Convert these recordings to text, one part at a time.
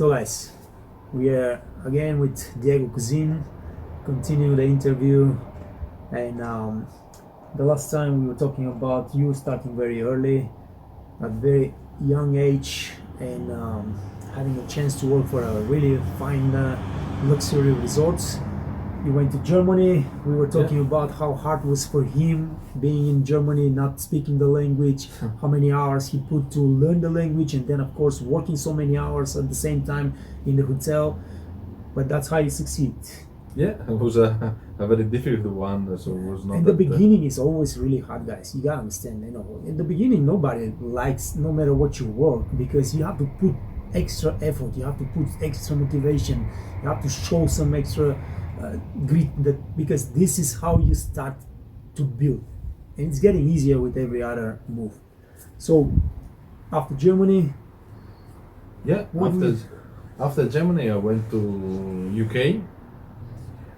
So guys, we are again with Diego Cusin, continue the interview, and the last time we were talking about you starting very early, at very young age, and having a chance to work for a really fine luxury resorts. You went to Germany. We were talking about how hard it was for him being in Germany, not speaking the language, how many hours he put to learn the language, and then of course working so many hours at the same time in the hotel. But that's how you succeed. Yeah, it was a very difficult one, so it was not. In the beginning, it's always really hard, guys. You gotta understand. In the beginning, nobody likes, no matter what you work, because you have to put extra effort. You have to put extra motivation. You have to show some extra grit. Because this is how you start to build, and it's getting easier with every other move. So, after Germany, Yeah, after Germany, I went to UK.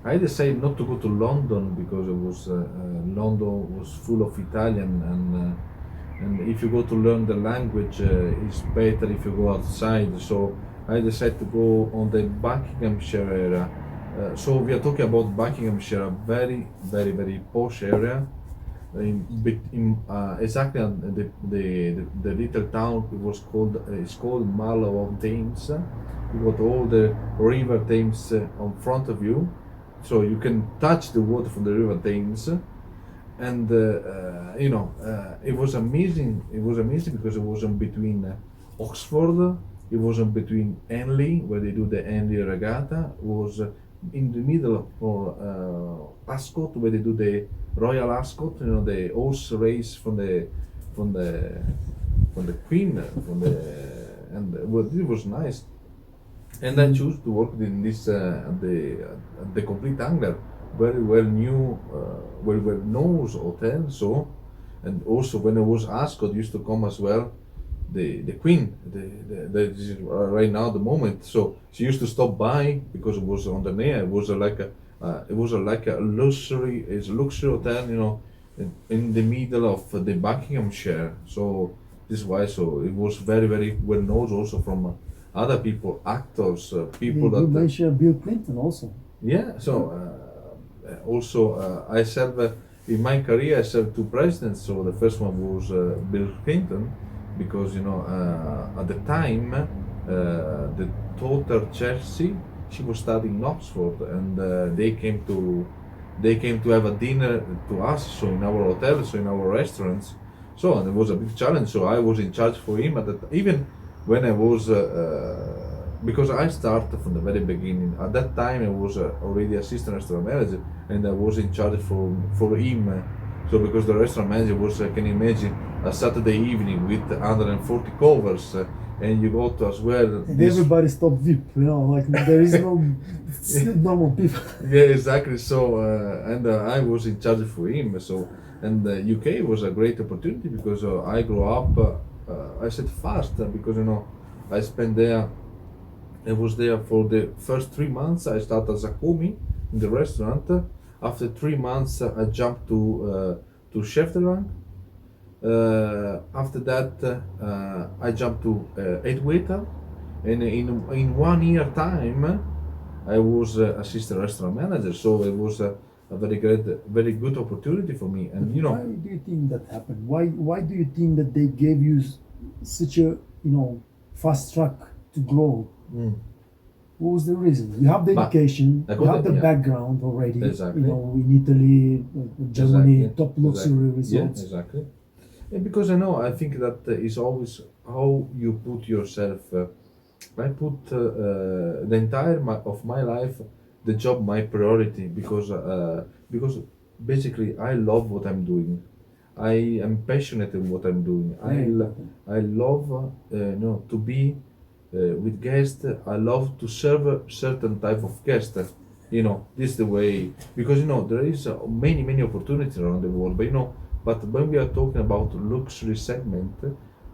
I decided not to go to London because it was London was full of Italian, and if you go to learn the language, it's better if you go outside. So I decided to go on the Buckinghamshire area. So we are talking about Buckinghamshire, a very, very, very posh area. Exactly the little town it was called it's called Marlow on Thames. You got all the River Thames on front of you, so you can touch the water from the River Thames, and it was amazing. It was amazing because it wasn't between Oxford, it wasn't between Henley where they do the Henley Regatta. It was in the middle for Ascot where they do the Royal Ascot, the horse race from the Queen, and it was nice. And I chose to work in this the complete angler, very well knew, very well known hotel. So, and also when I was Ascot, used to come as well. The Queen, that is right now the moment. So she used to stop by because it was on the near. It was like a luxury hotel, in the middle of the Buckinghamshire. So this is why. So it was very, very well known also from other people, actors, people you mentioned Bill Clinton also. Yeah. So also I served in my career. I served two presidents. So the first one was Bill Clinton, because at the time the daughter Chelsea, she was studying in Oxford, and they came to have a dinner to us, so in our hotel, so in our restaurants. So and it was a big challenge. So I was in charge for him even when I was because I started from the very beginning. At that time I was already assistant restaurant manager, and I was in charge for him. So because the restaurant manager was, can you imagine, a Saturday evening with 140 covers, and you got to as well. And everybody stopped VIP, like there is no normal people. Yeah, exactly. So and I was in charge for him. So and UK was a great opportunity because I grew up. I said fast because I spent there. I was there for the first 3 months. I started as a commie in the restaurant. After 3 months, I jumped to chef de rank. After that, I jumped to head waiter, and in 1 year time, I was assistant restaurant manager. So it was a very good opportunity for me. And why do you think that happened? Why do you think that they gave you such a fast track to grow? What was the reason? You have the education, you have the background already. Exactly. In Italy, Germany, Exactly. top luxury resorts. Yeah, exactly. And because I think that is always how you put yourself. I put the entire of my life, the job my priority, because basically I love what I'm doing. I am passionate in what I'm doing. I love to be with guests. I love to serve a certain type of guest. This is the way, because there is many opportunities around the world. But when we are talking about luxury segment,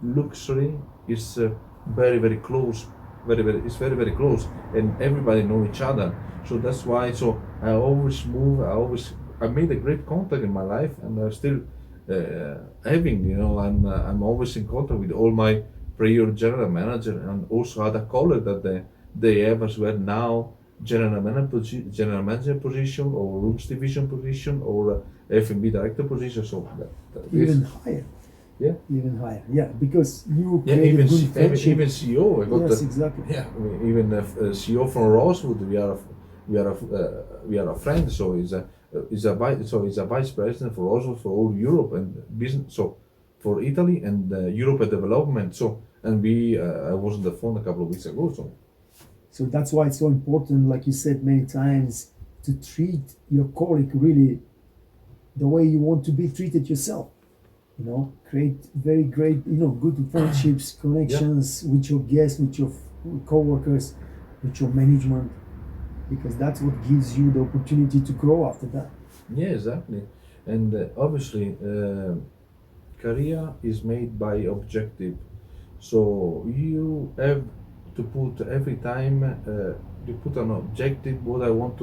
luxury is very, very close. It's very, very close, and everybody know each other. So that's why. So I always move. I made a great contact in my life, and I'm still having. I'm always in contact with all my prior general manager and also other colleagues they have as well now general manager position or rooms division position or F&B director position. So Even higher. Yeah. Even higher. Yeah, because you Yeah, created even good friendship. even CEO. I got Yes, exactly. yeah, even CEO from Rosewood. We are a friend. So he's a vice president for Rosewood for all Europe and business. So for Italy and Europe development. So and we I was on the phone a couple of weeks ago. So that's why it's so important, like you said many times, to treat your colleague really the way you want to be treated yourself. You know, create very great, good friendships, connections with your guests, with your co-workers, with your management, because that's what gives you the opportunity to grow after that. Yeah, exactly. And obviously, career is made by objective. So you have to put every time you put an objective. What I want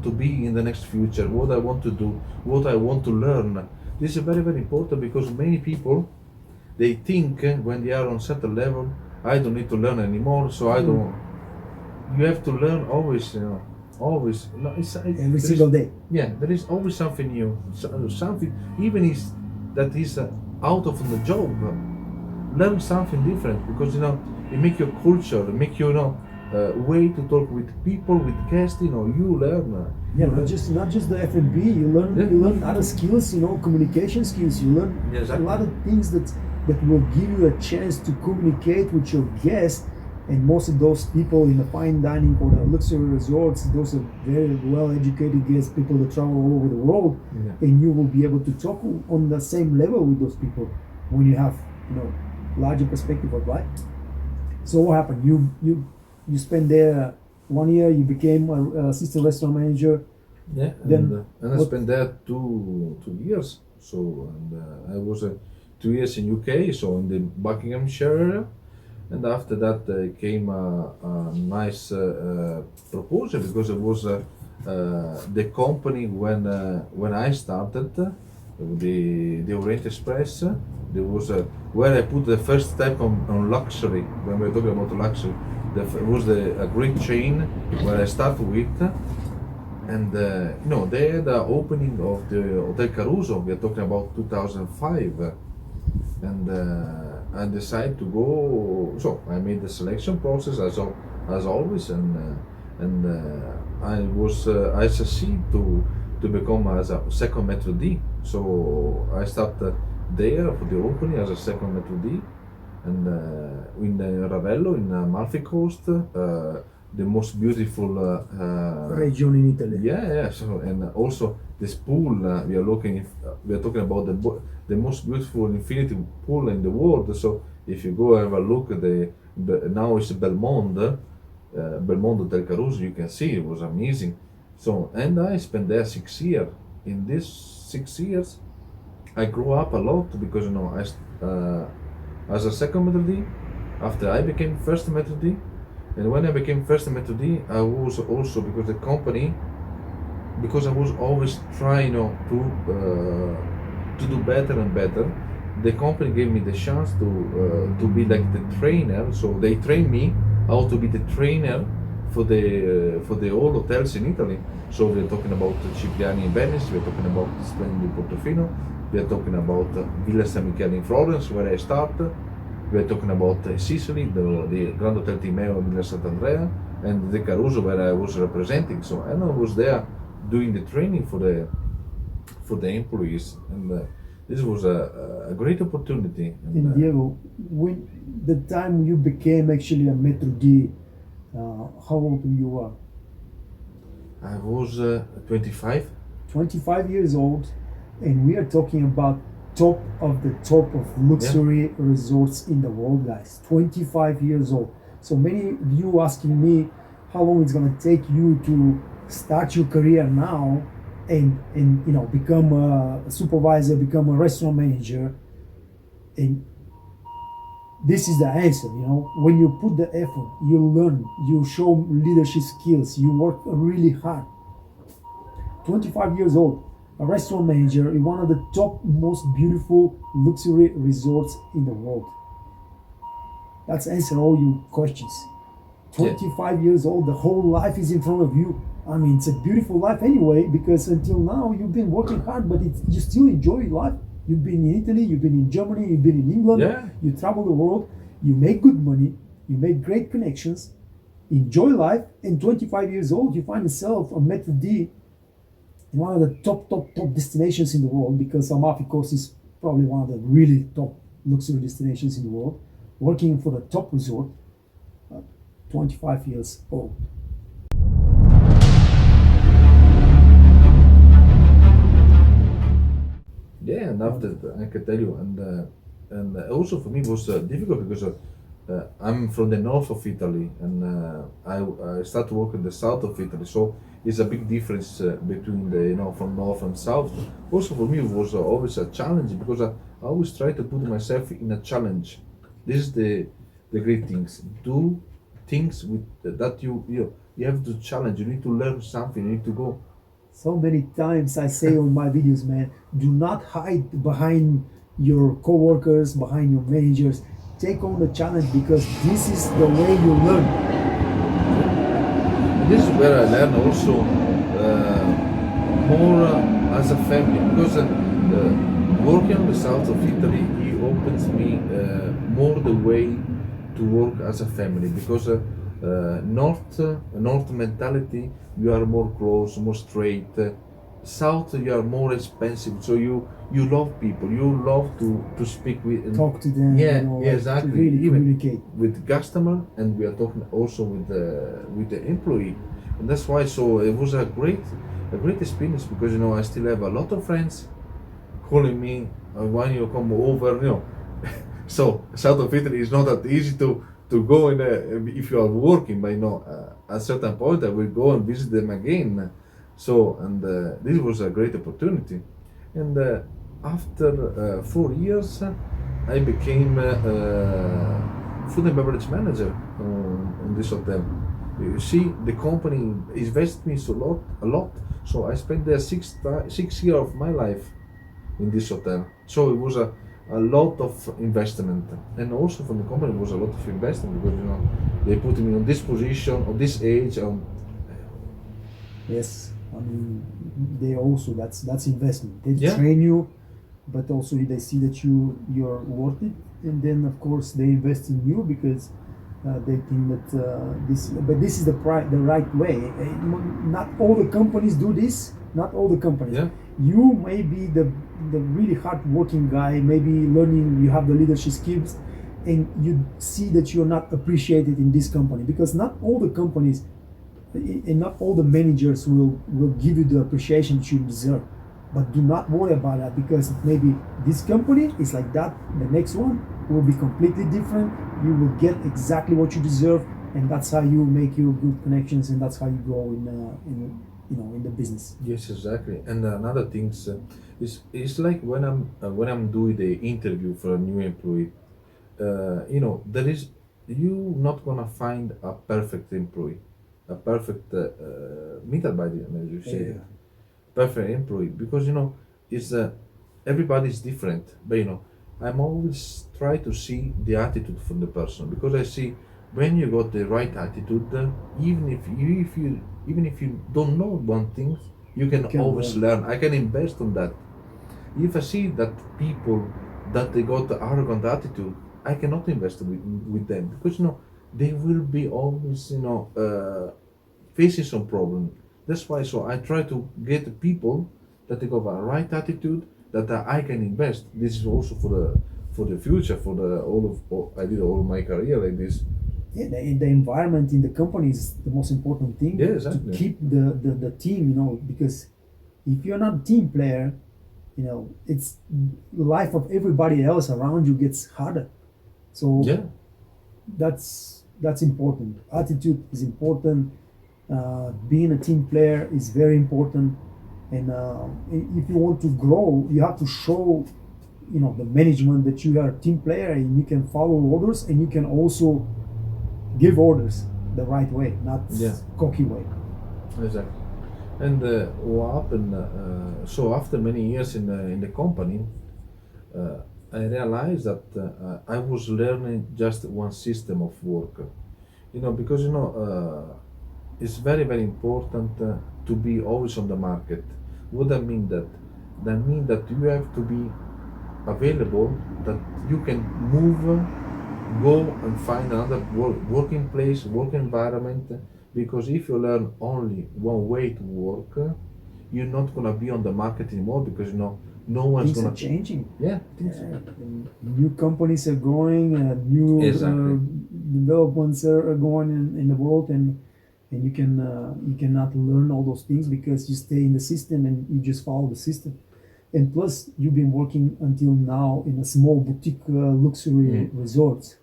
to be in the next future. What I want to do. What I want to learn. This is very important because many people they think when they are on certain level, I don't need to learn anymore. So I don't. You have to learn always. Always. No, Every single day. Yeah, there is always something new. Something even that is out of the job. Learn something different because it make your culture, it make your way to talk with people, with guests. You learn. Yeah, not just the F&B. You learn other skills. Communication skills. You learn a lot of things that will give you a chance to communicate with your guests. And most of those people in the fine dining or the luxury resorts, those are very well-educated guests, people that travel all over the world, and you will be able to talk on the same level with those people when you have, larger perspective of life. So what happened? You spent there 1 year. You became an assistant restaurant manager. Yeah, and I spent there two years. So I was 2 years in UK, so in the Buckinghamshire area. And after that came a nice proposal because it was the company when I started the Orient Express. There was where I put the first step on luxury. When we're talking about luxury, it was a great chain where I started with. And they had the opening of the Hotel Caruso. We are talking about 2005, and I decided to go. So I made the selection process as always, and I succeed to become as a second Metro D. So I started there for the opening as a second Metro D, and in Ravello in Amalfi Coast. The most beautiful region in Italy. Yeah. So and also this pool we are talking about the most beautiful infinity pool in the world. So if you go have a look at now it's Belmond Hotel Caruso, you can see it was amazing. So and I spent there 6 years. In these 6 years, I grew up a lot because as a second Metro D, after I became first Metro D. And when I became first Metro D, I was also because the company, because I was always trying to do better and better. The company gave me the chance to be like the trainer. So they trained me how to be the trainer for the all hotels in Italy. So we're talking about Cipriani in Venice, we're talking about Splendid Portofino, we're talking about Villa San Michele in Florence, where I started. We're talking about Sicily, the Grand Hotel Timeo in Villa Sant'Andrea, and the Caruso where I was representing. So and I was there doing the training for the employees, and this was a great opportunity. And Diego, when the time you became actually a Metro D, how old you were? I was 25. 25 years old, and we are talking about top of luxury resorts in the world, guys. 25 years old. So many of you asking me how long it's gonna take you to start your career now and become a supervisor, become a restaurant manager. And this is the answer. When you put the effort, you learn, you show leadership skills, you work really hard. 25 years old, a restaurant manager in one of the top most beautiful luxury resorts in the world. That's answer all your questions. 25 years old, the whole life is in front of you. I mean, it's a beautiful life anyway, because until now you've been working hard, but you still enjoy life. You've been in Italy, you've been in Germany, you've been in England, Yeah. you travel the world, you make good money, you make great connections, enjoy life, and 25 years old, you find yourself on Maitre D in one of the top destinations in the world, because Amalfi Coast is probably one of the really top luxury destinations in the world, working for the top resort, 25 years old. Yeah, and after I can tell you, and also for me it was difficult because I'm from the north of Italy, and I started to work in the south of Italy, so it's a big difference between the from north and south. Also for me it was always a challenge because I always try to put myself in a challenge. This is the great things. Do things with that you have to challenge. You need to learn something. You need to go. So many times I say on my videos, man, do not hide behind your coworkers, behind your managers. Take on the challenge, because this is the way you learn. This is where I learn also more as a family because working on the south of Italy, it opens me more the way to work as a family because north mentality, you are more close, more straight. South, you are more expensive, so you love people, you love to speak with and Talk to them, yeah, like, exactly. to really Even communicate. with customer, and we are talking also with the employee, and that's why. So it was a great experience because I still have a lot of friends calling me when you come over. So south of Italy is not that easy to go in if you are working, but at a certain point I will go and visit them again. So and this was a great opportunity, and after 4 years I became food and beverage manager on this hotel. You see, the company invested me a lot. So I spent there 6 years of my life in this hotel. So it was a lot of investment, and also from the company was a lot of investment because they put me on this position, on this age. Yes, I mean, they also, that's investment. They Yeah. train you, but also they see that you're worth it, and then of course they invest in you because they think that this is the right way. Not all the companies do this. Not all the companies. Yeah. You may be the really hard working guy, maybe learning, you have the leadership skills, and you see that you're not appreciated in this company, because not all the companies and not all the managers will give you the appreciation that you deserve. But do not worry about that, because maybe this company is like that, the next one will be completely different. You will get exactly what you deserve, and that's how you make your good connections, and that's how you grow in the business. Yes, exactly. And another thing is it's like when I'm doing the interview for a new employee. There is you not gonna find a perfect employee, a perfect Mitarbeiter, as you say, Yeah. perfect employee, because it's everybody's different. But I'm always try to see the attitude from the person, because I see when you got the right attitude, even if you don't know one thing, you can always learn. I can invest on that. If I see that people that they got the arrogant attitude, I cannot invest with them, because they will be always facing some problem. That's why so I try to get people that they got a right attitude, that I can invest. This is also for the future, for I did all my career like this. Yeah, the environment in the company is the most important thing. Yeah, exactly. To keep the team, because if you're not a team player, it's life of everybody else around you gets harder. So Yeah. that's important. Attitude is important. Being a team player is very important. And if you want to grow, you have to show the management that you are a team player, and you can follow orders, and you can also give orders the right way, not cocky way. Exactly. And what happened? So after many years in the company, I realized that I was learning just one system of work. because it's very very important to be always on the market. What that mean that? That mean that you have to be available, that you can move, go and find another working place, work environment. Because if you learn only one way to work, you're not gonna be on the market anymore, because no one's Things are gonna. changing. Yeah, things. And new companies are growing, new Exactly. developments are going in the world, and you cannot learn all those things because you stay in the system and you just follow the system. And plus, you've been working until now in a small boutique luxury resorts.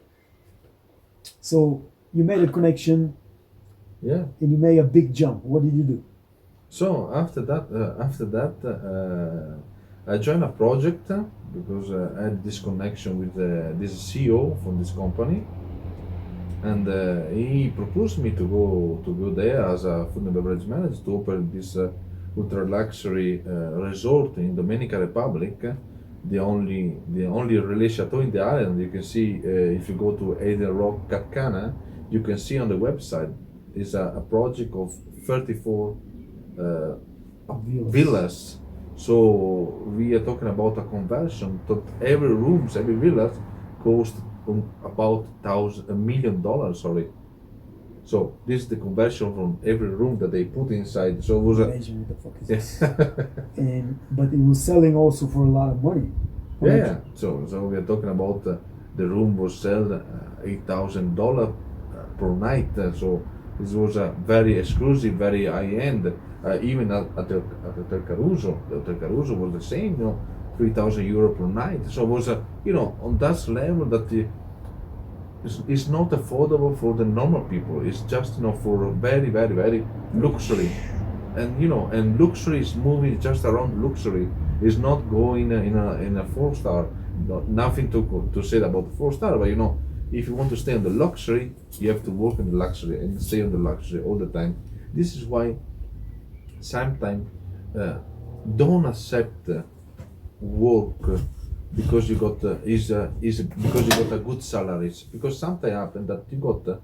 So you made a connection Yeah. and you made a big jump. What did you do? So after that, I joined a project because I had this connection with this CEO from this company, and he proposed me to go there as a food and beverage manager to open this ultra luxury resort in Dominican Republic, the only relais chateau in the island. You can see if you go to Eden Rock Capcana, you can see on the website is a project of 34 uh, villas. So we are talking about a conversion that every villa cost about $1 million. Sorry. So this is the conversion from every room that they put inside. So it was a. Imagine what the fuck is this? But it was selling also for a lot of money. Yeah. So we are talking about the room was sold $8,000 per night. So this was a very exclusive, very high end. Even at the Hotel Caruso was the same. 3,000 euro per night. So it was on that level that it's not affordable for the normal people. It's just for very very very luxury, and luxury is moving just around luxury. It's not going in a 4 star. Nothing to say about the 4 star, but if you want to stay on the luxury, you have to work in the luxury and stay on the luxury all the time. This is why sometimes don't accept work because you got is because you got a good salaries, because sometimes happen that you got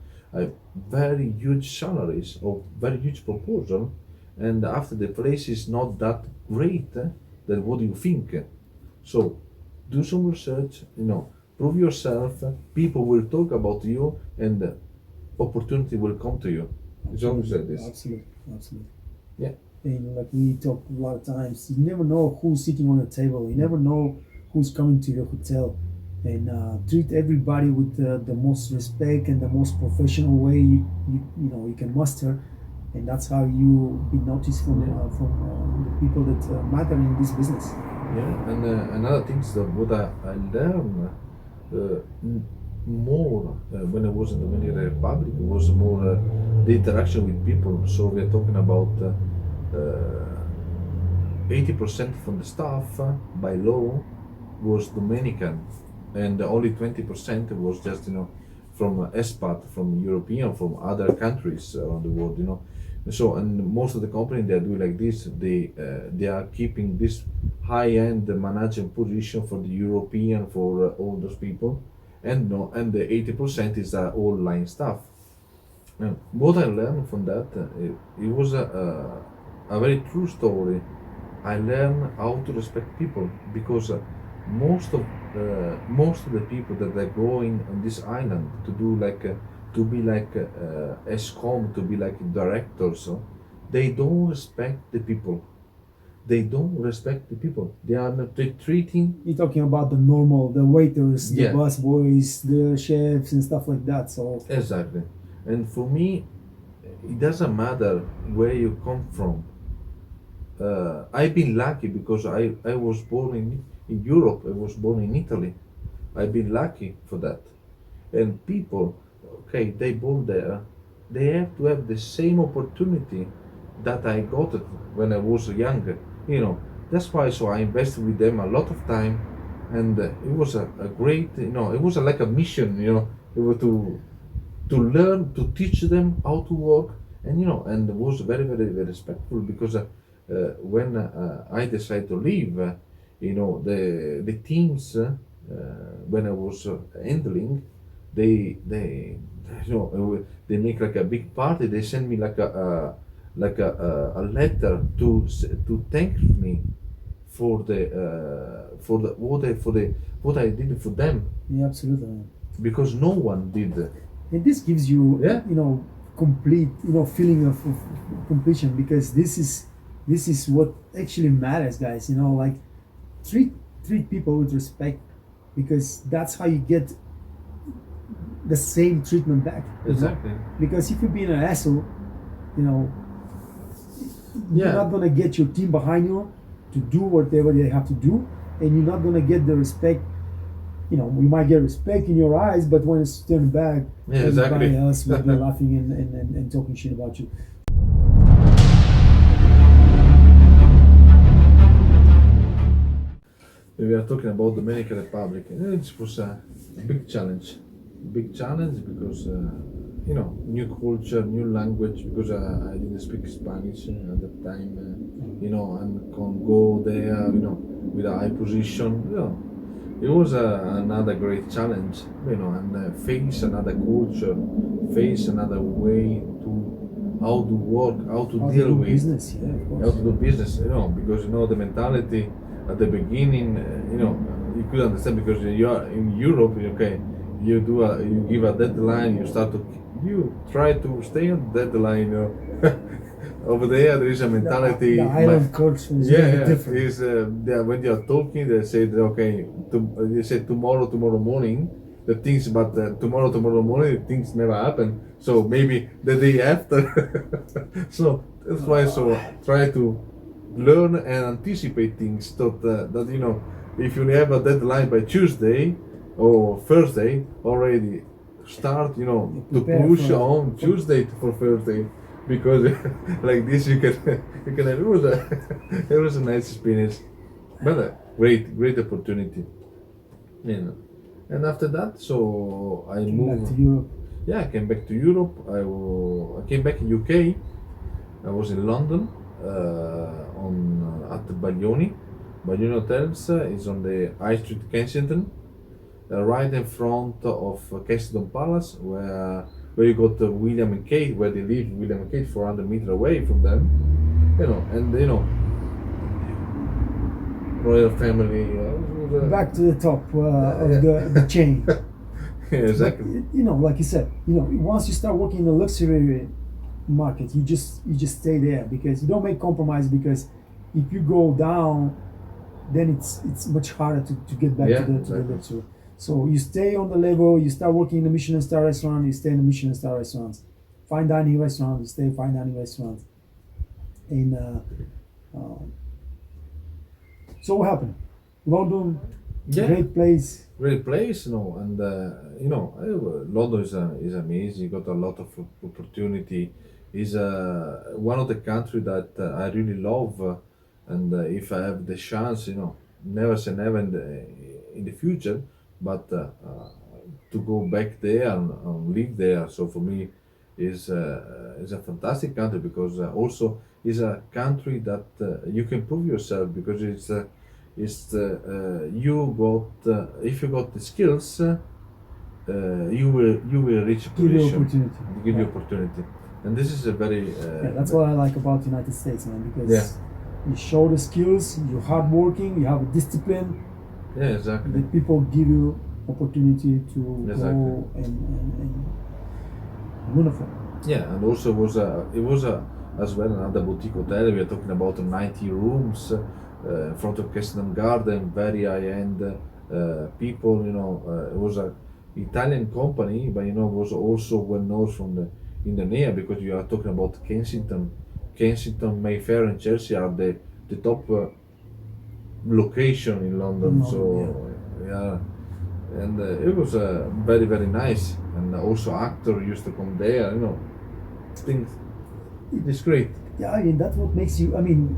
very huge salaries or very huge proposal, and after the place is not that great, then what do you think? So do some research, prove yourself, people will talk about you, and opportunity will come to you. It's always like this. Absolutely. Yeah. And like we talk a lot of times, you never know who's sitting on the table. You never know who's coming to your hotel. And treat everybody with the most respect and the most professional way you can muster. And that's how you be noticed from the people that matter in this business. Yeah, and another thing is that what I learned more when I was in the Dominican Republic was more the interaction with people. So we are talking about 80% from the staff by law was Dominican, and only 20% was just from expat, from European, from other countries around the world. So, and most of the company they are doing like this. They are keeping this high-end management position for the European, for all those people, and no, and the 80% is all line staff. And what I learned from that, it was a very true story. I learned how to respect people, because most of the people that are going on this island to do to be like ESCOM, to be like directors, they don't respect the people. They don't respect the people. They are not treating. You're talking about the waiters, the Yeah. busboys, the chefs, and stuff like that. So Exactly. And for me, it doesn't matter where you come from. I've been lucky because I was born in Europe. I was born in Italy. I've been lucky for that. And people, okay, they born there, they have to have the same opportunity that I got it when I was younger. That's why. So I invested with them a lot of time, and it was a great, it was like a mission. It was to learn, to teach them how to work, and it was very very very respectful, because when I decided to leave, the teams when I was handling, they make like a big party. They send me like a letter to thank me for the what I did for them, Yeah, absolutely. because no one did. And this gives you, Yeah. complete, feeling of completion, because this is what actually matters, guys. Like, treat people with respect, because that's how you get the same treatment back. Exactly. Because if you're being an asshole, you're Yeah. not gonna get your team behind you to do whatever they have to do, and you're not gonna get the respect. We might get respect in your eyes, but when it's turned back, Yeah, everybody exactly. else will be laughing and talking shit about you. We are talking about Dominican Republic. It was a big challenge. Big challenge because new culture, new language. Because I didn't speak Spanish at that time. And can go there. With a high position. It was another great challenge. And face another culture, face another way to how to work, how to How to deal do with business, yeah, of course. how to do business, because the mentality at the beginning, you could understand because you are in Europe, okay, you give a deadline, you try to stay on the deadline, Over there is a mentality. The island culture is Yeah, very yeah. different. When they are talking, they say that, okay, they say tomorrow morning, the things, but tomorrow morning, the things never happen. So maybe the day after. So that's why. So try to learn and anticipate things. That if you have a deadline by Tuesday or Thursday, already start. To prepare push for- on Tuesday for Thursday. Because like this you can have, it was a nice experience, but a great opportunity, and after that, so I Came moved. back to Europe. Yeah, I came back to Europe. I came back in UK. I was in London, on at the Baglioni Hotels, is on the High Street, Kensington, right in front of Kensington Palace, where you got William and Kate, where they live. William and Kate, 400 meters away from them, and royal family. Back to the top of the chain. Yeah, exactly. But, like you said, once you start working in the luxury market, you just stay there, because you don't make compromise, because if you go down, then it's much harder to get back Yeah, to the exactly. luxury. So you stay on the level, you start working in the Michelin star restaurant, you stay in the Michelin star restaurants. Fine dining restaurant, you stay fine dining restaurants. And so what happened? London, Yeah. great place. Great place, and London is amazing. You got a lot of opportunity. Is one of the country that I really love, and if I have the chance, never say never in the future, but to go back there and live there. So for me, is a fantastic country, because also is a country that you can prove yourself, because you got if you got the skills, you will reach a Give you position, opportunity. give you Yeah. opportunity, and this is a very Yeah, that's what I like about the United States, man, because Yeah. you show the skills, you're hardworking, you have a discipline, yeah, exactly. the people give you opportunity to Exactly. go and wonderful. Yeah, and also it was as well another boutique hotel. We are talking about 90 rooms, in front of Kensington Garden, very high end people. It was a Italian company, but was also well known from the Indonesia, because you are talking about Kensington, Mayfair, and Chelsea are the top location in London. In So London, yeah, and it was very nice, and also actor used to come there. Things. It's great. Yeah, I mean that's what makes you. I mean,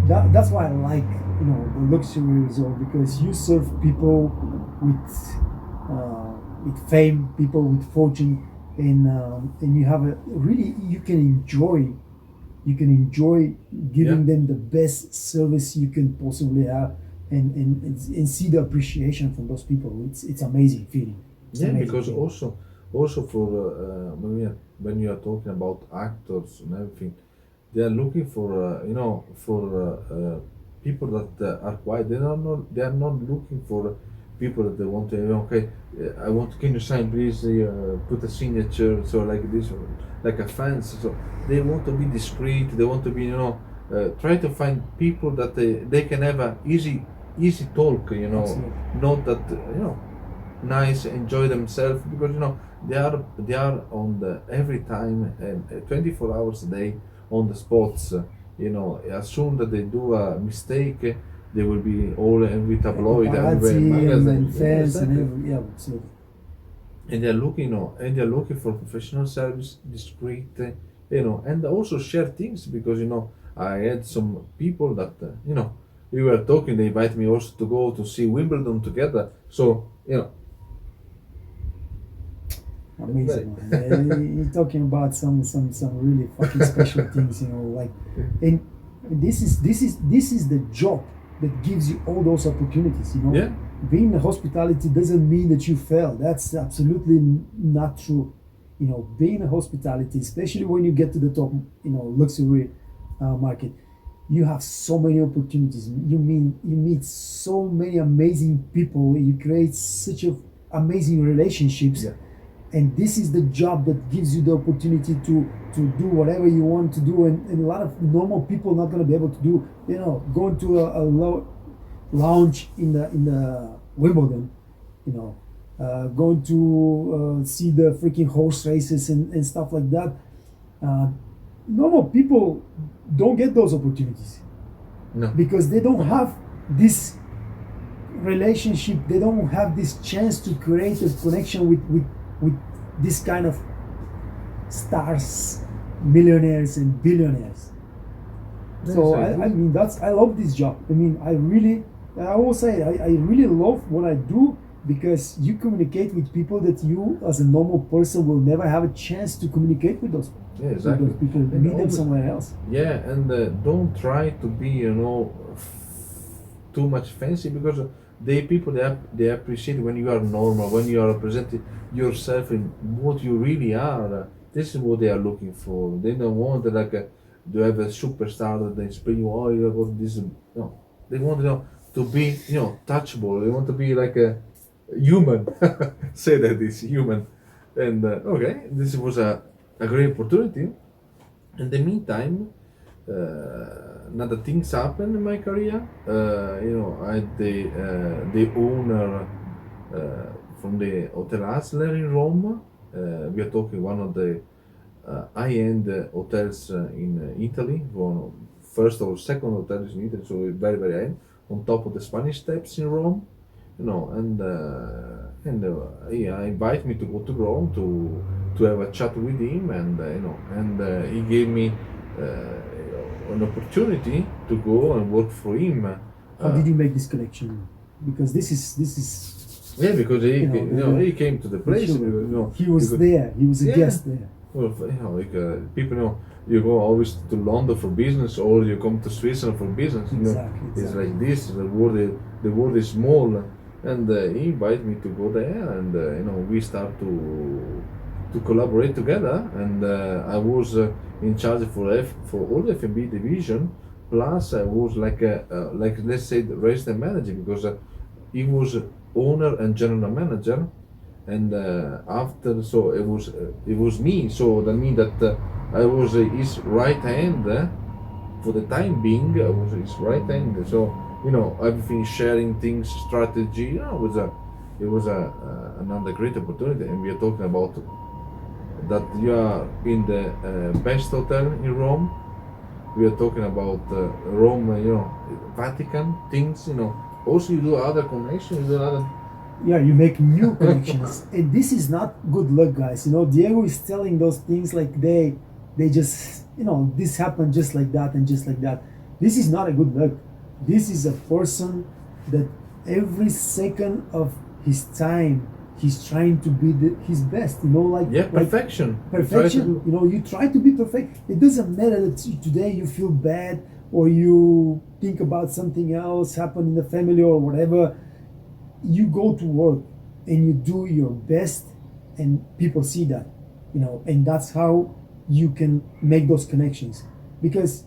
that's why I like the luxury resort, because you serve people with fame, people with fortune, and you have a really you can enjoy giving Yeah. them the best service you can possibly have, and see the appreciation from those people. It's amazing feeling. It's Yeah, an amazing because thing. also for when you are talking about actors and everything, they are looking for people that are quiet. They are not looking for people that they want to, okay, I want, can you sign please, put a signature, so like this, or like a fence. So they want to be discreet. They want to be, try to find people that they can have a easy talk. Absolutely. Not that, nice, enjoy themselves, because they are on the every time, 24 hours a day on the spots. As soon that they do a mistake, they will be all every Yeah, tabloid, everywhere paparazzi and magazine. Yeah, fans and exactly. every, yeah, absolutely. And they're looking, for professional service, discreet, and also share things, because I had some people that we were talking. They invited me also to go to see Wimbledon together. So very. Amazing, man. Yeah, you're talking about some really fucking special things, like, and this is the job that gives you all those opportunities. Yeah. Being in hospitality doesn't mean that you fail. That's absolutely not true. Being in hospitality, especially when you get to the top, luxury market, you have so many opportunities. You meet so many amazing people. You create such amazing relationships, Yeah. and this is the job that gives you the opportunity to do whatever you want to do, and a lot of normal people not going to be able to do. Going to a lounge in the Wimbledon, going to see the freaking horse races and stuff like that. uh, Normal people don't get those opportunities No. because they don't have this relationship. They don't have this chance to create a connection with this kind of stars, millionaires and billionaires. So I love this job. I will say I really love what I do, because you communicate with people that you as a normal person will never have a chance to communicate with those. Yeah, With exactly. those people, And meet them always- somewhere else. Yeah, and don't try to be, too much fancy, because they appreciate when you are normal, when you are presenting yourself in what you really are. This is what they are looking for. They don't want to have a superstar that they spin you. Oh, you got this. No, they want, to be, touchable. They want to be like a human. Say that it's human. And okay, this was a great opportunity. In the meantime, another things happened in my career. I had the owner from the Hotel Asler in Rome. We are talking one of the high-end hotels in Italy, one first or second hotels in Italy, so very very high, on top of the Spanish Steps in Rome. And he invited me to go to Rome to have a chat with him, and he gave me an opportunity to go and work for him. How did you make this connection? Because this is Yeah, because he came to the place. sure. He was there. He was a Yeah. guest there. Well, people you go always to London for business, or you come to Switzerland for business. Exactly, It's exactly. like this. The world is small, and he invited me to go there, and we start to collaborate together. And I was in charge for all the F&B division. Plus, I was like let's say the resident manager, because he was owner and general manager. And after, so it was me, so that means that I was his right hand for the time being. I was his right hand, so everything, sharing things, strategy. It was another great opportunity. And we are talking about that you are in the best hotel in Rome. We are talking about Rome, Vatican things. Also, you do other connections, you do other. Yeah, you make new connections, and this is not good luck, guys. Diego is telling those things like they just this happened just like that and just like that. This is not a good luck. This is a person that every second of his time he's trying to be his best. Like Perfection. perfection. You try to be perfect. It doesn't matter that today you feel bad or you think about something else happened in the family or whatever. You go to work and you do your best, and people see that, and that's how you can make those connections. Because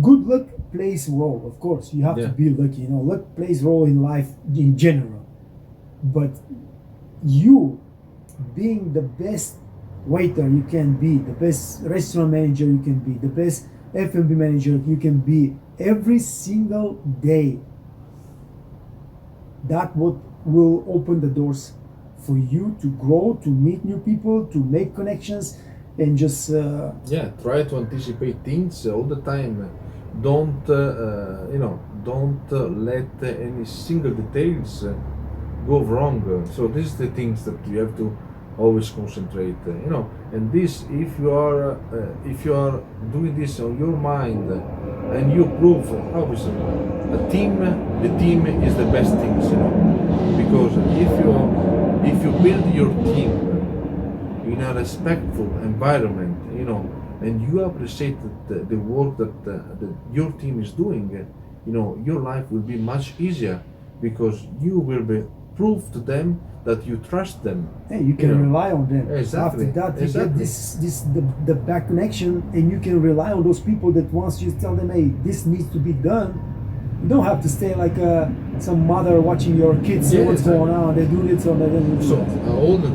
good luck plays a role, of course. You have to be lucky. Luck plays a role in life in general. But you being the best waiter you can be, the best restaurant manager you can be, the best F&B manager you can be every single day, that what will open the doors for you to grow, to meet new people, to make connections, and just try to anticipate things all the time. Don't let any single details go wrong. So this is the things that you have to always concentrate. And this, if you are doing this on your mind, and you prove, obviously, the team is the best things. Because if you build your team in a respectful environment, and you appreciate the work that your team is doing, your life will be much easier, because you will be prove to them that you trust them. Hey, you can rely on them. Exactly. After that, you get the back connection, and you can rely on those people that once you tell them, hey, this needs to be done, you don't have to stay like some mother watching your kids see what's going on. They do this or they don't do that. All the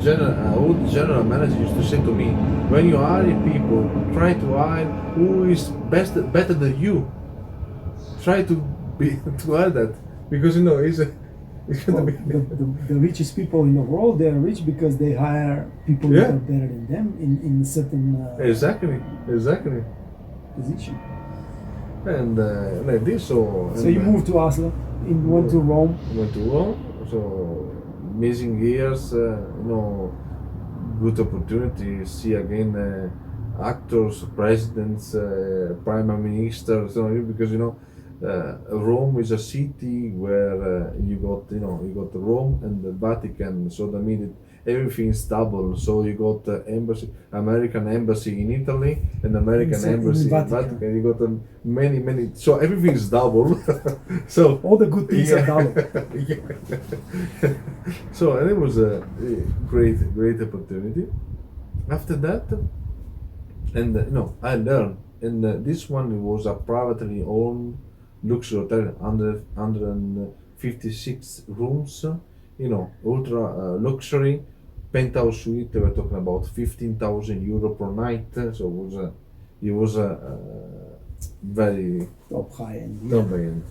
general manager used to say to me, when you hire people, try to hire who is better than you. Try to hire that, because it's going to be the richest people in the world. They are rich because they hire people that are better than them in a certain exactly position. And like this, so you moved to Oslo, went to Rome. So amazing years, good opportunity. See again actors, presidents, prime ministers. Because Rome is a city where you got Rome and the Vatican. So that means everything is double. So you got American embassy in Italy and American embassy in Vatican. You got many. So everything is double. So all the good things are double. So and it was a great opportunity. After that, and I learned. And this one was a privately owned luxury hotel, 156 rooms, ultra luxury penthouse suite. We're talking about 15,000 euro per night. So it was a very top high end.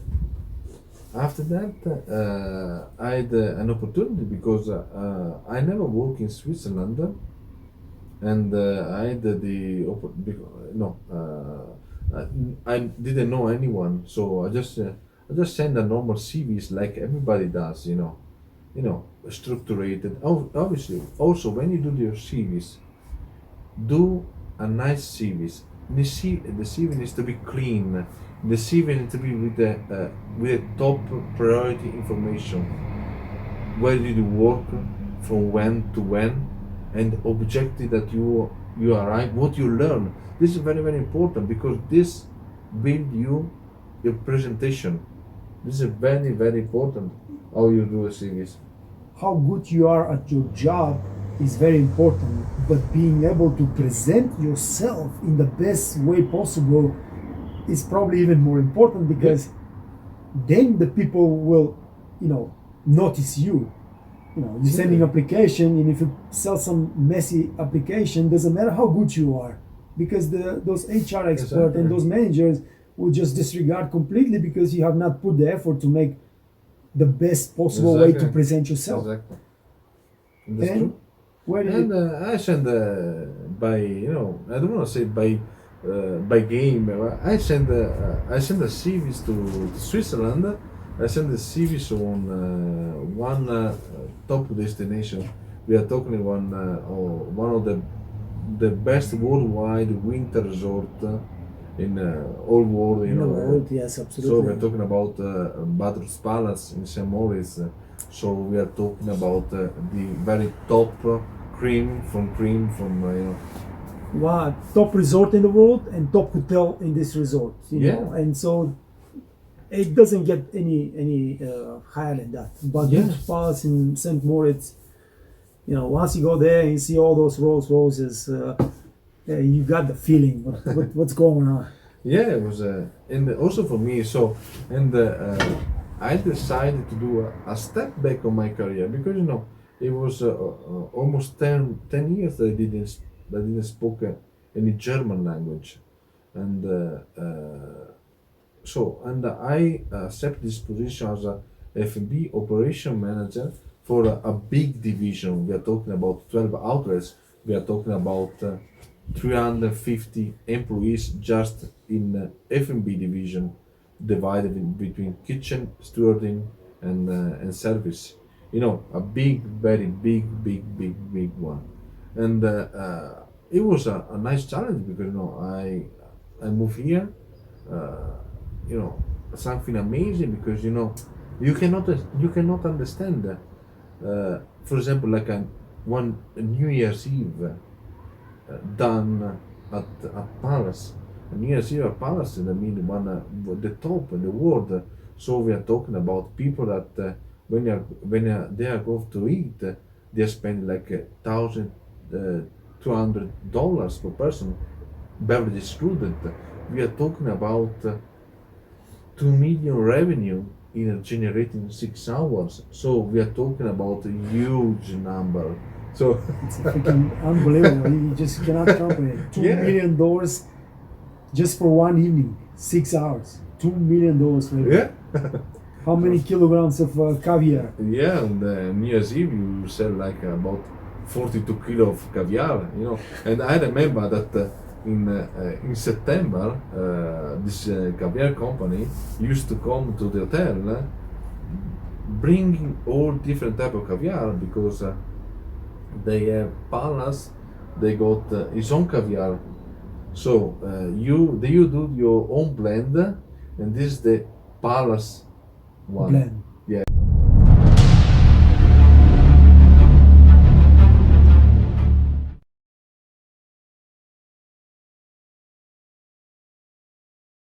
After that, I had an opportunity, because I never worked in Switzerland, and I had I didn't know anyone, so I just send a normal CVs like everybody does, structured. Obviously, also when you do your CVs, do a nice CVs. The CV needs to be clean. The CV needs to be with the top priority information. Where did you work, from when to when, and objective that you arrive, what you learn. This is very, very important, because this build your presentation. This is very, very important, how you do a CVs. How good you are at your job is very important, but being able to present yourself in the best way possible is probably even more important, because then the people will, notice you. You're sending application, and if you sell some messy application, doesn't matter how good you are, because those HR experts and those managers will just disregard completely, because you have not put the effort to make the best possible way to present yourself. Exactly. That's and true. I send by I don't want to say by game. I send the CVs to Switzerland. I send the CVs on one top destination. We are talking one of the best worldwide winter resort in all world. In the world, yes, absolutely. So we're talking about Badr's Palace in St. Moritz. So we are talking about the very top cream from Wow, top resort in the world and top hotel in this resort. You know? And so it doesn't get any higher than that. But Yeah. Beach Palace in St. Moritz, once you go there and you see all those Rolls Royces, you got the feeling what's going on. Yeah, it was, and also for me. So, and I decided to do a step back on my career because it was almost 10 years that I didn't speak any German language, and and I accepted this position as a F&B operation manager for a big division. We are talking about 12 outlets. We are talking about 350 employees just in F&B division, divided between kitchen, stewarding, and service. A big, very big one. And it was a nice challenge because I moved here. You know Something amazing because you cannot understand. For example, like one New Year's Eve done at Palace. A New Year's Eve at Palace, I mean, the top in the world. So we are talking about people that they are going to eat, they spend like $1,200 per person, beverage excluded. We are talking about 2 million revenue in generating 6 hours. So we are talking about a huge number. So It's freaking unbelievable. You just cannot comprehend. $2 Yeah. million just for one evening, 6 hours. $2 million. Maybe. yeah, How many kilograms of caviar? yeah. On the New Year's Eve, you sell like about 42 kilo of caviar. And I remember that in September, this caviar company used to come to the hotel, bringing all different type of caviar because they have Palace, they got his own caviar. So you do your own blend, and this is the Palace one. Blend.